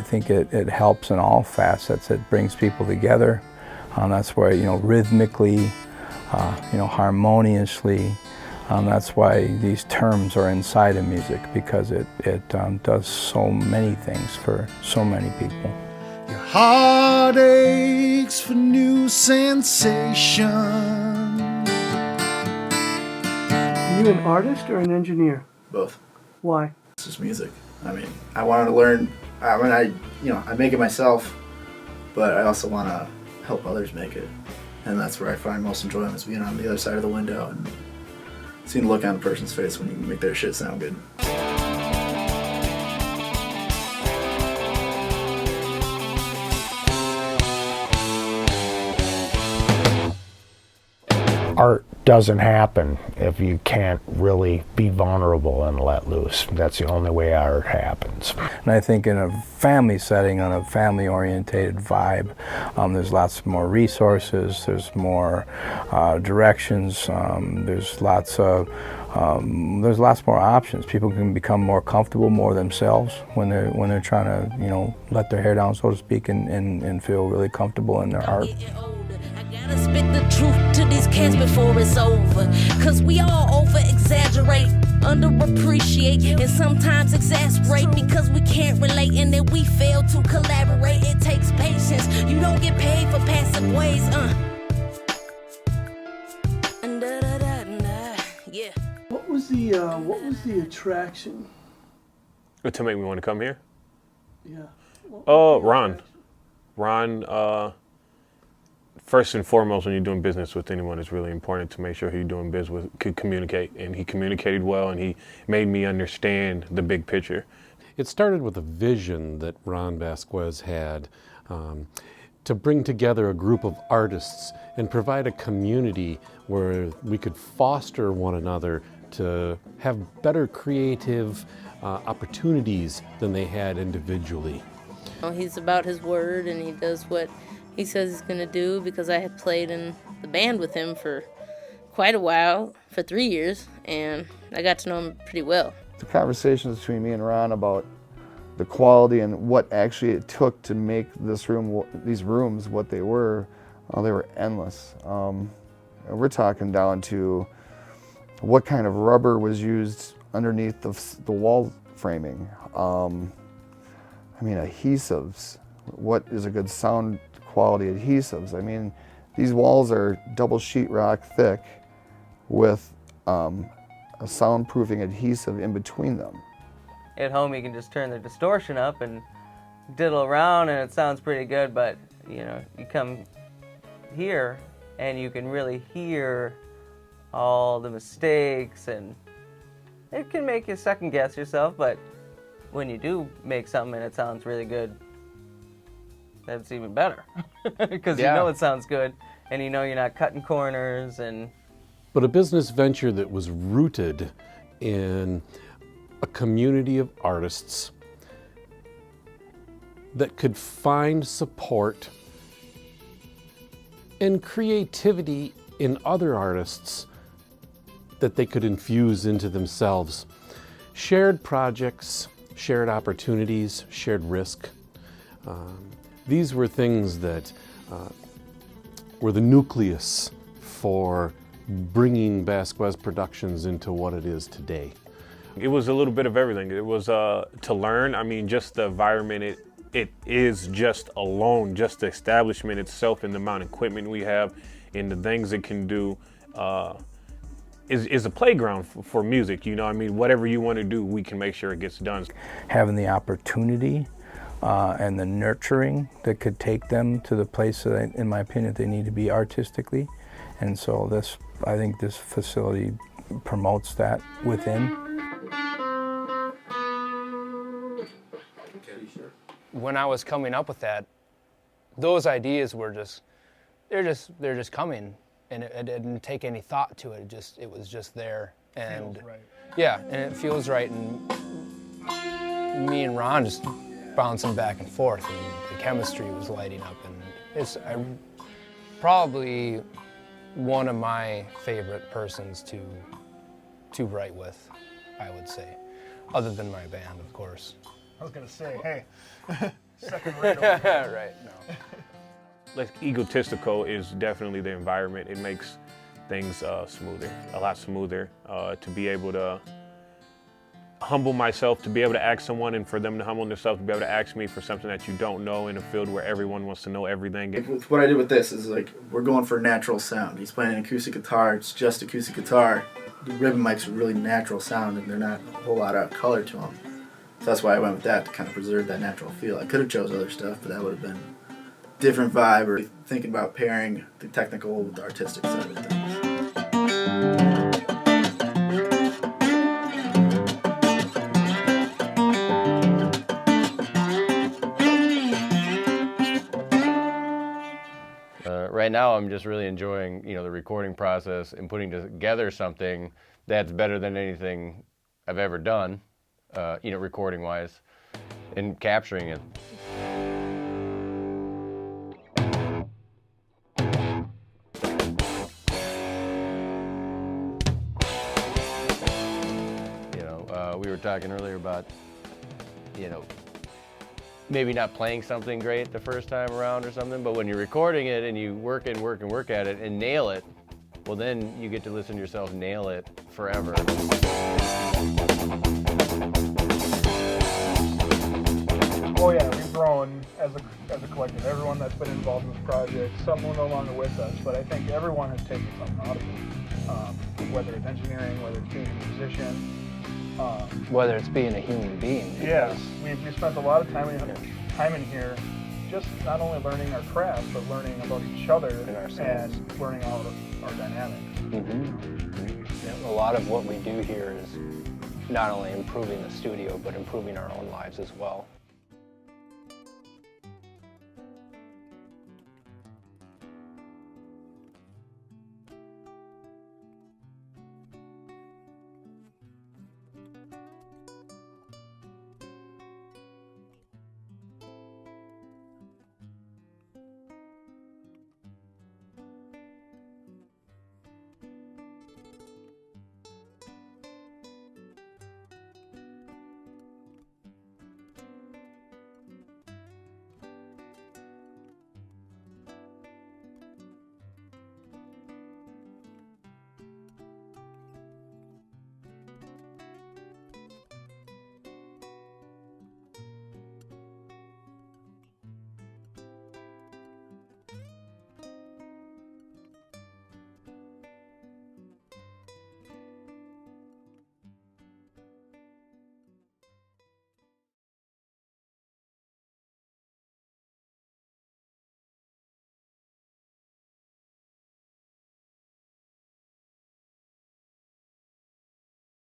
think it helps in all facets. It brings people together. That's why, rhythmically, harmoniously. That's why these terms are inside of music, because it does so many things for so many people. Your heart aches for new sensation. Are you an artist or an engineer? Both. Why? This is music. I mean, I wanted to learn. I make it myself, but I also want to help others make it, and that's where I find most enjoyment, is being on the other side of the window and seeing the look on a person's face when you make their shit sound good. Art doesn't happen if you can't really be vulnerable and let loose. That's the only way art happens. And I think in a family setting, on a family-orientated vibe, there's lots more resources, there's more directions, there's lots more options. People can become more comfortable, more themselves when they're trying to, let their hair down, so to speak, and feel really comfortable in their art. Gotta spit the truth to these cats before it's over. Cause we all over-exaggerate, underappreciate, and sometimes exasperate because we can't relate and then we fail to collaborate. It takes patience. You don't get paid for passive ways, Yeah. What was the attraction? To make me want to come here? Yeah. Ron, first and foremost, when you're doing business with anyone, it's really important to make sure who you're doing business with could communicate. And he communicated well, and he made me understand the big picture. It started with a vision that Ron Basques had to bring together a group of artists and provide a community where we could foster one another to have better creative opportunities than they had individually. He's about his word, and he does what he says he's going to do, because I had played in the band with him for quite a while, for 3 years, and I got to know him pretty well. The conversations between me and Ron about the quality and what actually it took to make these rooms what they were endless. And we're talking down to what kind of rubber was used underneath the wall framing. Adhesives. What is a good sound quality adhesives? I mean, these walls are double sheetrock thick with a soundproofing adhesive in between them. At home you can just turn the distortion up and diddle around and it sounds pretty good, but you come here and you can really hear all the mistakes, and it can make you second guess yourself, but when you do make something and it sounds really good, that's even better, because you know it sounds good, and you're not cutting corners. But a business venture that was rooted in a community of artists that could find support and creativity in other artists that they could infuse into themselves. Shared projects, shared opportunities, shared risk. These were things that were the nucleus for bringing Basques Productions into what it is today. It was a little bit of everything. It was to learn. I mean, just the environment, it is just alone, just the establishment itself and the amount of equipment we have and the things it can do is a playground for music. Whatever you want to do, we can make sure it gets done. Having the opportunity and the nurturing that could take them to the place that, in my opinion, they need to be artistically. And so I think this facility promotes that within. When I was coming up with that, those ideas were they're just coming, and it didn't take any thought to it. It was just there, and feels right. Yeah, and it feels right. And me and Ron just bouncing back and forth, and the chemistry was lighting up, and it's probably one of my favorite persons to write with, I would say, other than my band, of course. I was gonna say, hey, second rate over. Right, no. Less egotistical is definitely the environment. It makes things smoother, a lot smoother. To be able to humble myself, to be able to ask someone, and for them to humble themselves, to be able to ask me for something that you don't know in a field where everyone wants to know everything. With what I did with this is like, we're going for natural sound. He's playing an acoustic guitar, it's just acoustic guitar. The ribbon mics are really natural sound, and they're not a whole lot of color to them. So that's why I went with that, to kind of preserve that natural feel. I could have chose other stuff, but that would have been a different vibe, or thinking about pairing the technical with the artistic side of things. Right now, I'm just really enjoying, the recording process and putting together something that's better than anything I've ever done, recording-wise, and capturing it. We were talking earlier about, maybe not playing something great the first time around or something, but when you're recording it and you work at it and nail it, well, then you get to listen to yourself nail it forever. Oh yeah, we've grown as a collective. Everyone that's been involved in this project, some will no longer with us, but I think everyone has taken something out of it. Whether it's engineering, whether it's being a musician, Whether it's being a human being. yeah, we spent a lot of time in here, just not only learning our craft, but learning about each other and learning our dynamics. Yeah, a lot of what we do here is not only improving the studio, but improving our own lives as well.